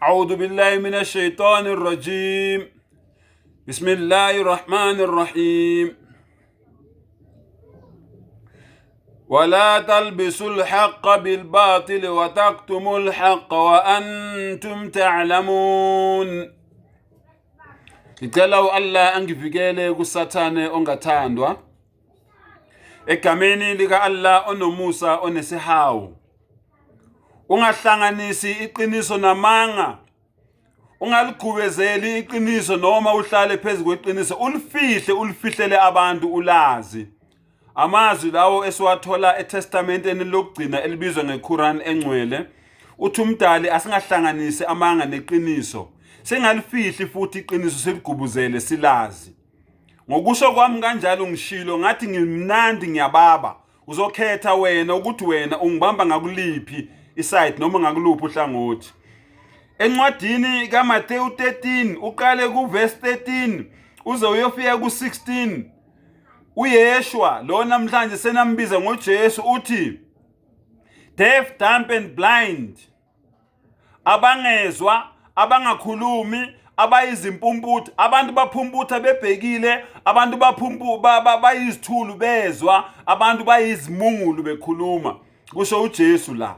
أعوذ بالله من الشيطان الرجيم. بسم الله الرحمن الرحيم. ولا تلبسوا الحق بالباطل وتكتموا الحق وأنتم تعلمون. Ngicela Allah angivikele kusathane ongathandwa. Egameni lika Allah onomusa onesihawu. Ungahlanganisi iqiniso namanga. Ungaligubezeli iqiniso noma uhlale phezulu kweqiniso ulifihlele abantu ulazi. Amazwi lawo esiwathola eTestamenteni lokugcina elibizwa ngeQuran engcwele. Uthi umdali asingahlanganisi amanga neqiniso. Sengalifihli futhi iqiniso seligubuzele silazi. Ngokusho kwami kanjalo ngishilo ngathi ngimnandi ngiyababa. Uzokhetha wena ukuthi wena ungibamba ngakuliphi iside noma ngakuluphi uhlangothi. Encwadini kaMateyu 13 uqale kuverse 13 uze uyofika ku16. Uyeshwa lo namhlanje senambiza ngoJesu uthi deaf, dumb and blind, abangezwa, abangakhulumi, abayizimpumputhu, abantu baphumputha bebhekile, abantu bayizithulu bezwa, abantu bayizimungulu bekhuluma. Kusho uJesu la.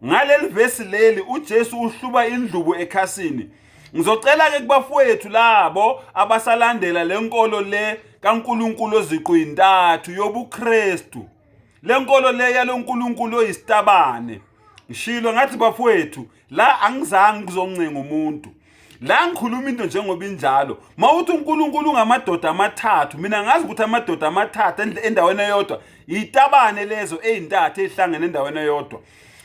Ngaleli verse leli uJesu uhluba indlubu ekhasini. Ngizocela ke kubafowethu labo abasalandela lenkolo le kaNkulunkulu oziqu-3 yobuKristu. Lenkolo le yaloNkulunkulu oyisitabane. Ngishilo ngathi bafowethu la angizange kuzoncenga umuntu. La ngikhuluma into njengoba injalo. Mawuthi uNkulunkulu ngamadoda amathathu, mina ngazi ukuthi amadoda amathathu endaweni eyodwa yitabane lezo ezintathu ezihlangene endaweni eyodwa.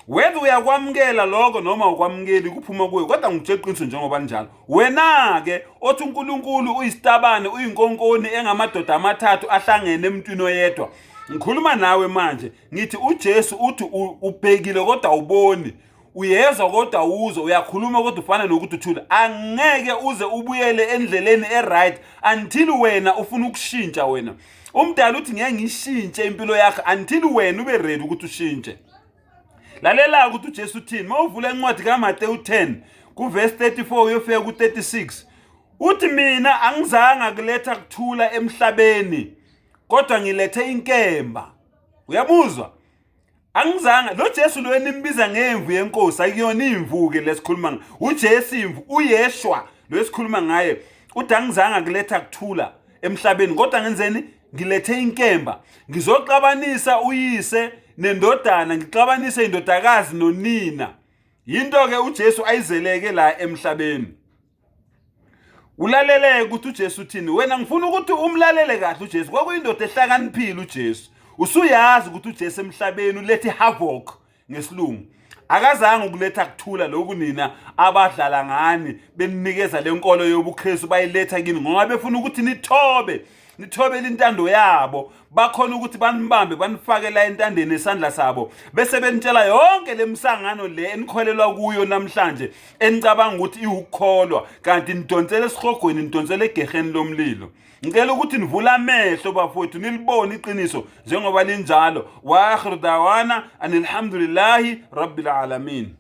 Whether uyakwamukela lokho noma ukwamukeli kuphuma kuwe, kodwa ngitshela iqiniso njengoba njalo. Wena ke othi uNkulunkulu uyisitabane uyinkonkoni engamadoda amathathu ahlangene emntwini oyedwa. Ngikhuluma nawe manje ngithi uJesu uthi ubhekile kodwa uboni, uyezwa kodwa uzwa, uyakhuluma kodwa ufana nokuthi uthula. Angeke uze ubuyele endleleni eright until wena ufuna ukushintsha wena. Umdala uthi ngeke ngishintshe impilo yakhe until wena ube ready ukuthi ushintshe. Lalela ukuthi uJesu uthini. Mawuvula encwadi kaMateyu 10 kuverse 34 uyofika ku36. Uthi mina angizanga kuletha kuthula emhlabeni, kodwa ngilethe inkemba. Uyabuzwa? Angizanga lo Jesu lo enimbiza ngemvu yenkosi akuyona imvu ke lesikhuluma. uJesu imvu, uyeshwa lo esikhuluma ngaye. Uthi angizanga kuletha kuthula emhlabeni, kodwa ngenzeni? Ngilethe inkemba. Ngizoxabanisa uyise nendodana, ngixabanise indodakazi nonina. Yinto ke uJesu ayizeleke la emhlabeni. Ulalele ukuthi uJesu uthini. Wena ngifuna ukuthi umlalele kahle uJesu. Kwakuyindoda ehlakaniphile uJesu. Usuyazi ukuthi uJesu emhlabeni ulethe havoc ngesilungu. Akazange ukuletha kuthula lokhu nina abadlala ngani beninikeza lenkolo yobuKristu bayiletha kini ngoba befuna ukuthi nithobele intando yabo, bakhona ukuthi banibambe banifake la entandeni esandla sabo, bese benitshela yonke lemsangano le enikholelwa kuyo namhlanje enicabanga ukuthi iwukholwa, kanti nidonsele esihogweni, nidonsele egeheni lomlilo. Ngicela ukuthi nivula amehlo bafowethu nilibone iqiniso njengoba linjalo. Wa akhiru dawana anilhamdulillahi rabbil alamin.